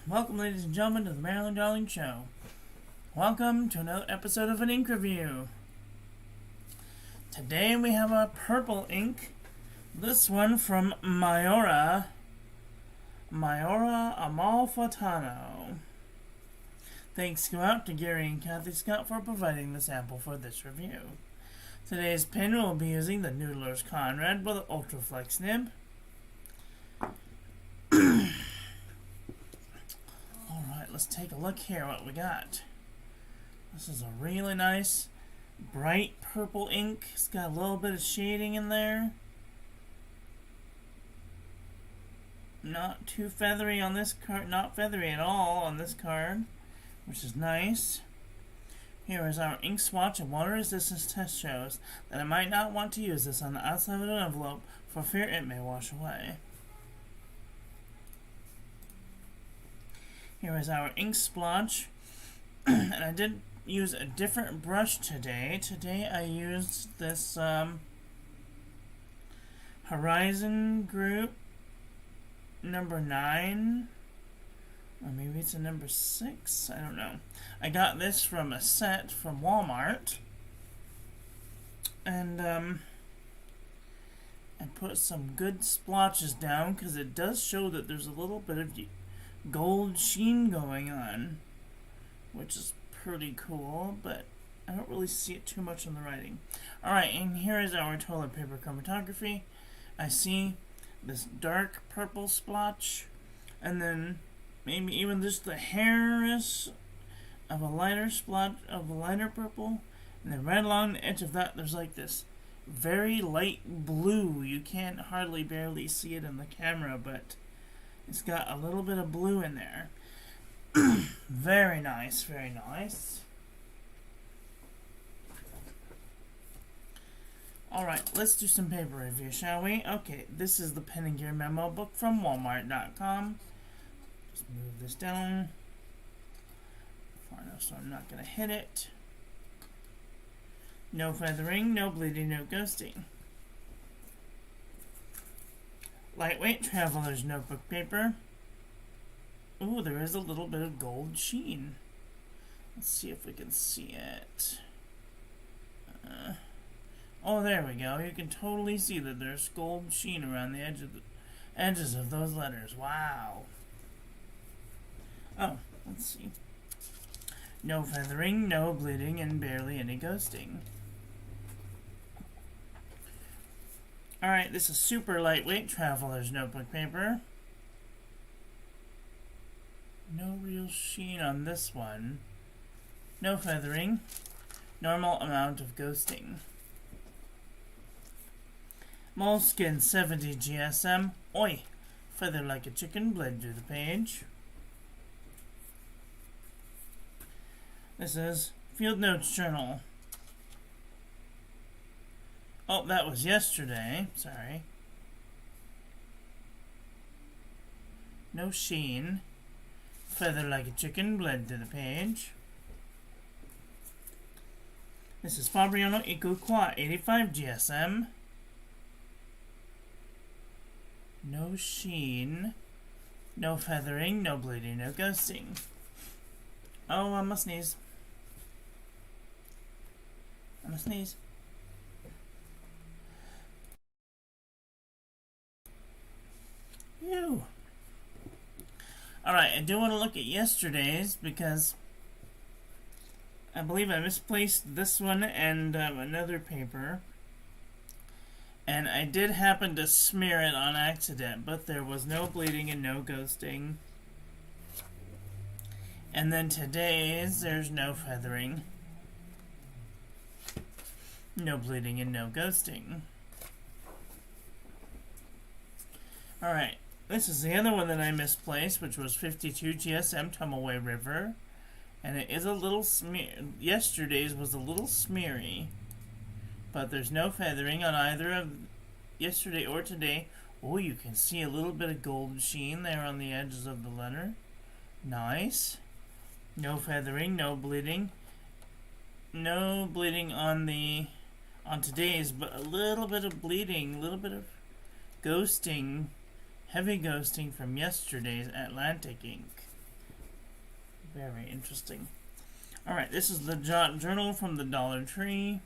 Welcome, ladies and gentlemen, to the Marilyn Darling Show. Welcome to another episode of an ink review. Today we have a purple ink. This one from Mairoa Amalfitano. Thanks go out to Gary and Kathy Scott for providing the sample for this review. Today's pen will be using the Noodler's Conrad with an Ultraflex nib. Alright, let's take a look here what we got. This is a really nice, bright purple ink. It's got a little bit of shading in there. Not too feathery on this card, not feathery at all on this card, which is nice. Here is our ink swatch, and water resistance test shows that I might not want to use this on the outside of an envelope for fear it may wash away. Here is our ink splotch, and I did use a different brush today. Today I used this Horizon Group number 9, or maybe it's a number 6, I don't know. I got this from a set from Walmart, and I put some good splotches down because it does show that there's a little bit of gold sheen going on, which is pretty cool, but I don't really see it too much in the writing. Alright, and here is our toilet paper chromatography. I see this dark purple splotch, and then maybe even just the hairish of a lighter splotch of a lighter purple, and then right along the edge of that there's like this very light blue. You can't hardly barely see it in the camera, but it's got a little bit of blue in there. Very nice, very nice. Alright, let's do some paper review, shall we? Okay, this is the Pen and Gear memo book from Walmart.com. Just move this down far enough so I'm not going to hit it. No feathering, no bleeding, no ghosting. Lightweight Traveler's Notebook paper. Ooh, there is a little bit of gold sheen. Let's see if we can see it. Oh, there we go. You can totally see that there's gold sheen around the edges of those letters. Wow. Oh, let's see. No feathering, no bleeding, and barely any ghosting. Alright, this is super lightweight Traveler's Notebook paper. No real sheen on this one. No feathering. Normal amount of ghosting. Moleskin 70 GSM. Oi! Feather like a chicken bled through the page. This is Field Notes Journal. Oh, that was yesterday. Sorry. No sheen. Feather like a chicken bled to the page. This is Fabriano Eco Qua 85 GSM. No sheen. No feathering. No bleeding. No ghosting. Oh, I must sneeze. I must sneeze. Ew. Alright, I do want to look at yesterday's because I believe I misplaced this one and another paper. And I did happen to smear it on accident, but there was no bleeding and no ghosting. And then today's, there's no feathering, no bleeding, and no ghosting. Alright. This is the other one that I misplaced, which was 52 GSM Tumbleway River. And it is a little smear. Yesterday's was a little smeary. But there's no feathering on either of yesterday or today. Oh, you can see a little bit of gold sheen there on the edges of the letter. Nice. No feathering, no bleeding. No bleeding on today's, but a little bit of bleeding, a little bit of ghosting. Heavy ghosting from yesterday's Atlantic ink. Very interesting. Alright, this is the journal from the Dollar Tree.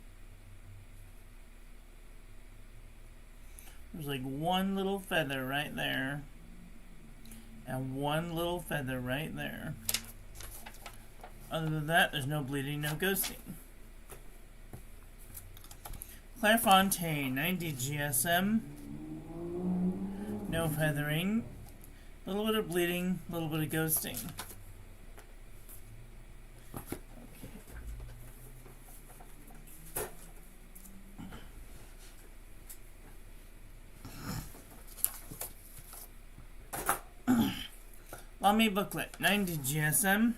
There's like one little feather right there. And one little feather right there. Other than that, there's no bleeding, no ghosting. Clairefontaine, 90 GSM. No feathering. A little bit of bleeding, a little bit of ghosting. Lamy booklet, 90 GSM.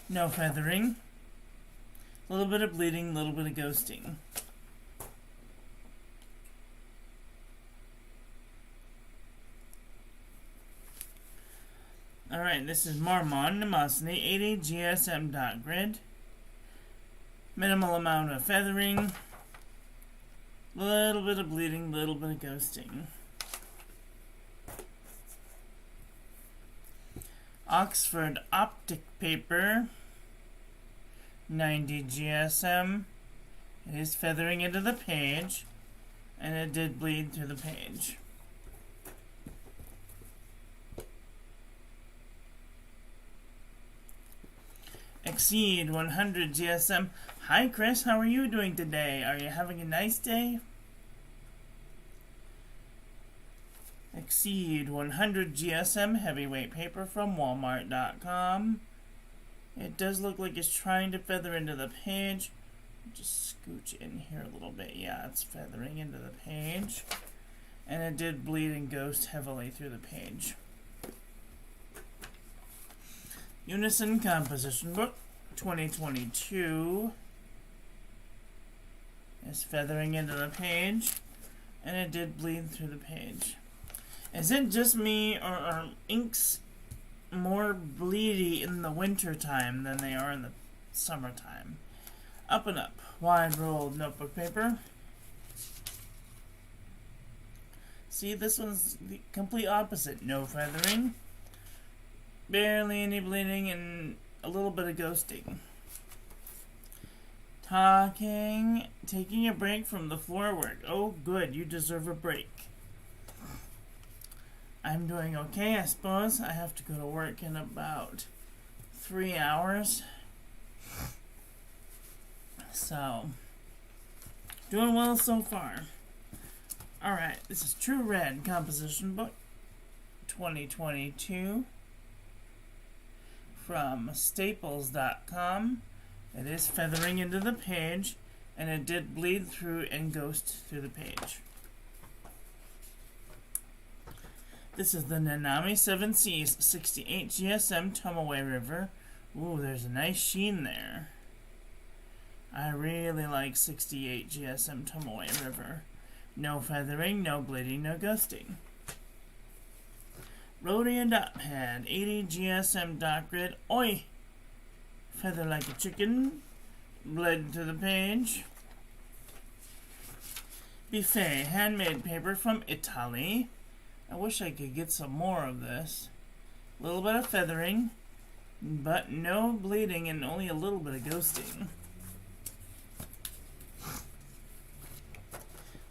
No feathering. A little bit of bleeding, a little bit of ghosting. Alright, this is Marmon Nemosny, 80 GSM dot grid. Minimal amount of feathering. Little bit of bleeding, little bit of ghosting. Oxford optic paper, 90 GSM. It is feathering into the page, and it did bleed through the page. Exceed 100 GSM. Hi Chris, how are you doing today? Are you having a nice day? Exceed 100 GSM heavyweight paper from Walmart.com. It does look like it's trying to feather into the page. Just scooch in here a little bit. Yeah, it's feathering into the page. And it did bleed and ghost heavily through the page. Unison Composition Book 2022 is feathering into the page, and it did bleed through the page. Is it just me, or are inks more bleedy in the winter time than they are in the summertime? Up and Up, wide rolled notebook paper. See, this one's the complete opposite. No feathering, barely any bleeding, and a little bit of ghosting. Taking a break from the floor work. Oh, good, you deserve a break. I'm doing okay, I suppose. I have to go to work in about 3 hours. So, doing well so far. Alright, this is True Red Composition Book 2022 from Staples.com. It is feathering into the page, and it did bleed through and ghost through the page. This is the Nanami 7Cs 68 GSM Tomoe River. Ooh, there's a nice sheen there. I really like 68 GSM Tomoe River. No feathering, no bleeding, no ghosting. Rhodium dot pad, 80 GSM dot grid. Oi! Feather like a chicken. Bled to the page. Buffet, handmade paper from Italy. I wish I could get some more of this. A little bit of feathering, but no bleeding and only a little bit of ghosting.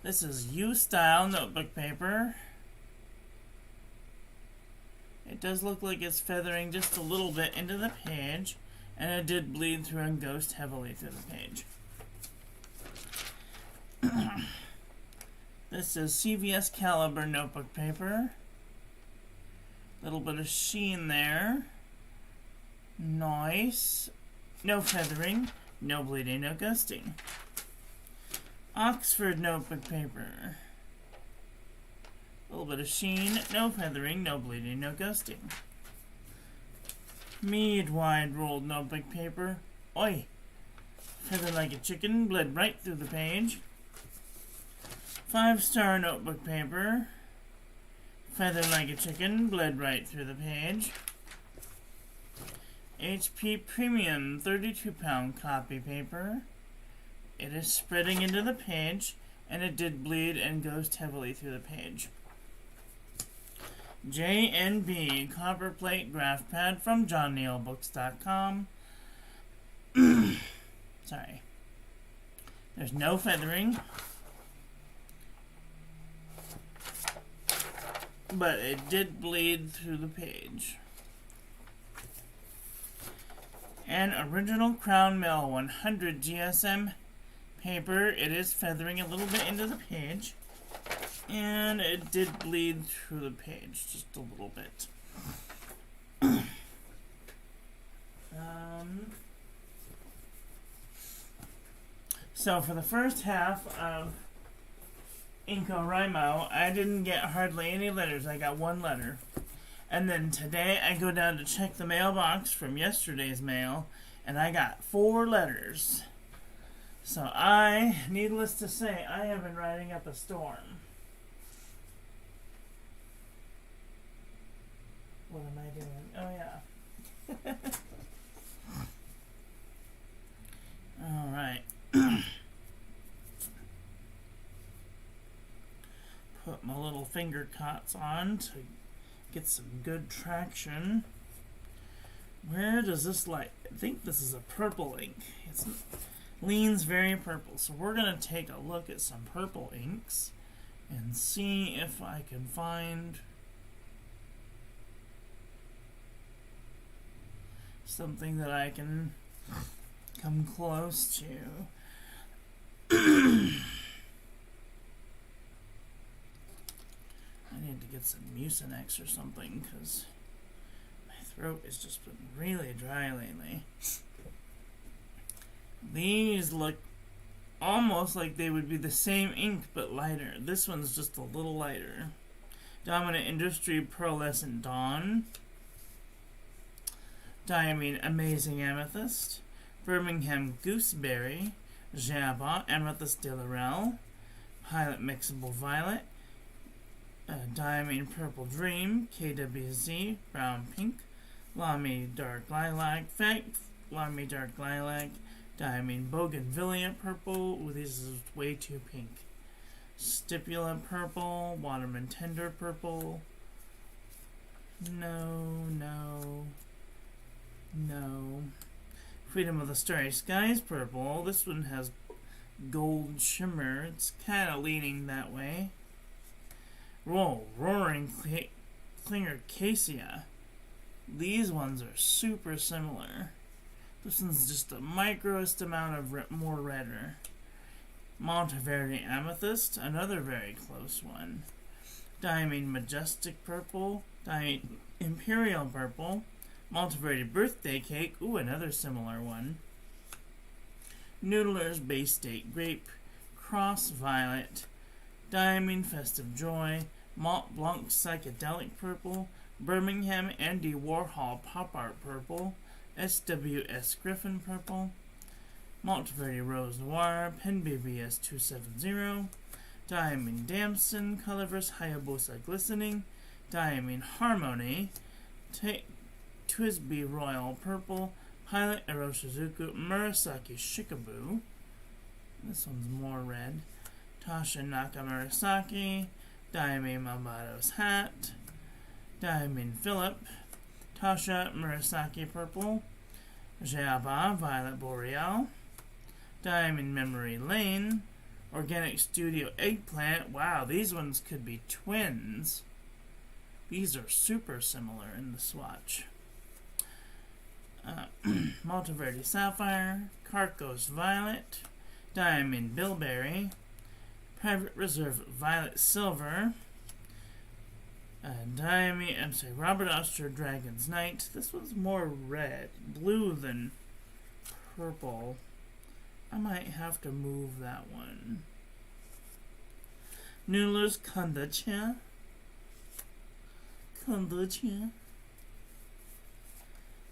This is U-style notebook paper. It does look like it's feathering just a little bit into the page, and it did bleed through and ghost heavily through the page. This is CVS Caliber notebook paper. Little bit of sheen there. Nice. No feathering, no bleeding, no ghosting. Oxford notebook paper. A little bit of sheen, no feathering, no bleeding, no ghosting. Mead wide rolled notebook paper. Oi! Feather like a chicken, bled right through the page. 5-star notebook paper. Feather like a chicken, bled right through the page. HP Premium 32-pound copy paper. It is spreading into the page, and it did bleed and goes heavily through the page. J&B Copperplate Graph Pad from JohnNeilBooks.com. Sorry. There's no feathering, but it did bleed through the page. And original Crown Mill 100 GSM paper. It is feathering a little bit into the page, and it did bleed through the page just a little bit. So for the first half of NaNoWriMo, I didn't get hardly any letters. I got one letter. And then today I go down to check the mailbox from yesterday's mail, and I got 4 letters. So needless to say, I have been riding up a storm. What am I doing? Oh yeah. Alright. Put my little finger cots on to get some good traction. Where does this light? I think this is a purple ink. It leans very purple. So we're going to take a look at some purple inks and see if I can find something that I can come close to. I need to get some Mucinex or something because my throat has just been really dry lately. These look almost like they would be the same ink but lighter. This one's just a little lighter. Dominant Industry Pearlescent Dawn. Diamine Amazing Amethyst. Birmingham Gooseberry. Jabba Amethyst de Laurel. Pilot Mixable Violet. Diamine Purple Dream, KWZ, Brown Pink, Lamy Dark Lilac, Lamy Dark Lilac, Diamine Bougainvillea Purple, ooh, this is way too pink, Stipula Purple, Waterman Tender Purple, no, Freedom of the Starry Skies Purple, this one has gold shimmer, it's kind of leaning that way. Roaring Clinger Cassia. These ones are super similar. This one's just the microest amount of more redder. Monteverde Amethyst, another very close one. Diamine Majestic Purple, Diamine Imperial Purple, Monteverde Birthday Cake, ooh, another similar one. Noodler's Bay State Grape, Cross Violet, Diamine Festive Joy, Mont Blanc Psychedelic Purple, Birmingham Andy Warhol Pop Art Purple, SWS Griffin Purple, Monteverde Rose Noir, Pen BBS 270, Diamine Damson, Colorverse Hayabusa Glistening, Diamine Harmony, Twisby Royal Purple, Pilot Eroshizuku Murasaki Shikaboo. This one's more red. Tasha Nakamurasaki, Diamine Malvado's Hat, Diamine Philip, Tasha Murasaki Purple, Jabba Violet Boreal, Diamine Memory Lane, Organic Studio Eggplant. Wow, these ones could be twins. These are super similar in the swatch. Monteverde Sapphire, Carcos Violet, Diamine Bilberry, Private Reserve Violet Silver, Robert Oster Dragon's Knight. This one's more red, blue than purple. I might have to move that one. Noodler's Kondacha.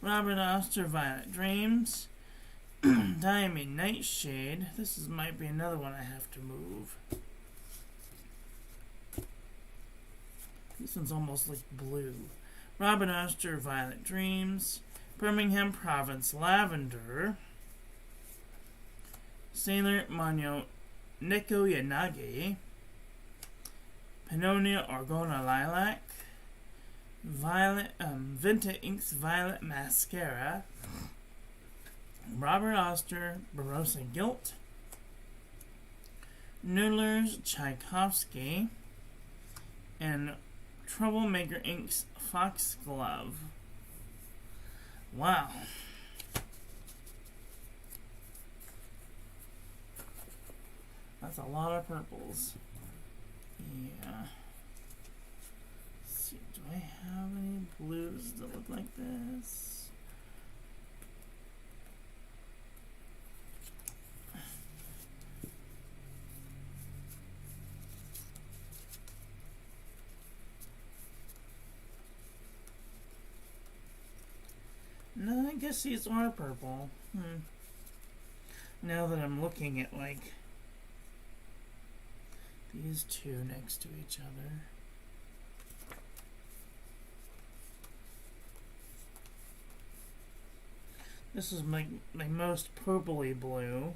Robert Oster Violet Dreams. Diamine Nightshade. Might be another one I have to move. This one's almost like blue. Robin Oster Violet Dreams. Birmingham Province Lavender. Sailor Monyo Nico Yanagi, Pannonia Orgona Lilac, Violet, Vinta Inks Violet Mascara, Robert Oster Barossa Gilt, Noodler's Tchaikovsky, and Troublemaker Inks Foxglove. Wow. That's a lot of purples. Yeah. Let's see, do I have any blues that look like this? No, I guess these are purple. Now that I'm looking at, like, these two next to each other. This is my most purpley blue.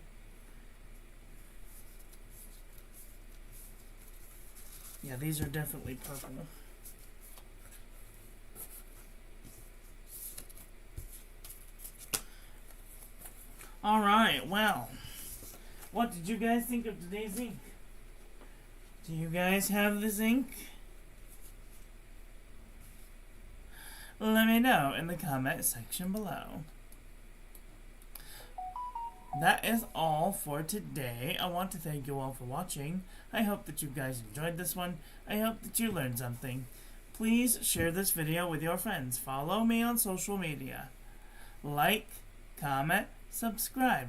Yeah, these are definitely purple. Alright, well, what did you guys think of today's ink? Do you guys have this ink? Let me know in the comment section below. That is all for today. I want to thank you all for watching. I hope that you guys enjoyed this one. I hope that you learned something. Please share this video with your friends. Follow me on social media. Like, comment, subscribe,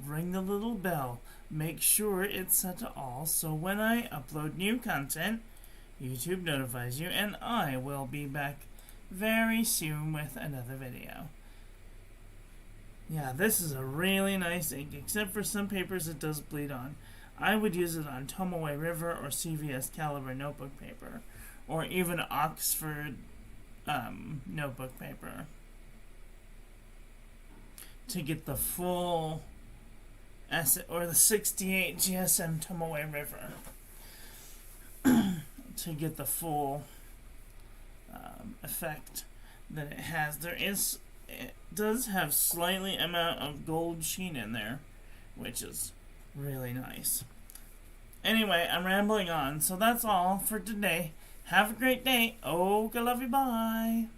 ring the little bell. Make sure it's set to all so when I upload new content, YouTube notifies you, and I will be back very soon with another video. Yeah, this is a really nice ink, except for some papers it does bleed on. I would use it on Tomoe River or CVS Caliber notebook paper, or even Oxford notebook paper, to get the full or the 68 GSM Tomoe River to get the full effect that it has. It does have slightly amount of gold sheen in there, which is really nice. Anyway, I'm rambling on, so that's all for today. Have a great day. Okay, love you, bye.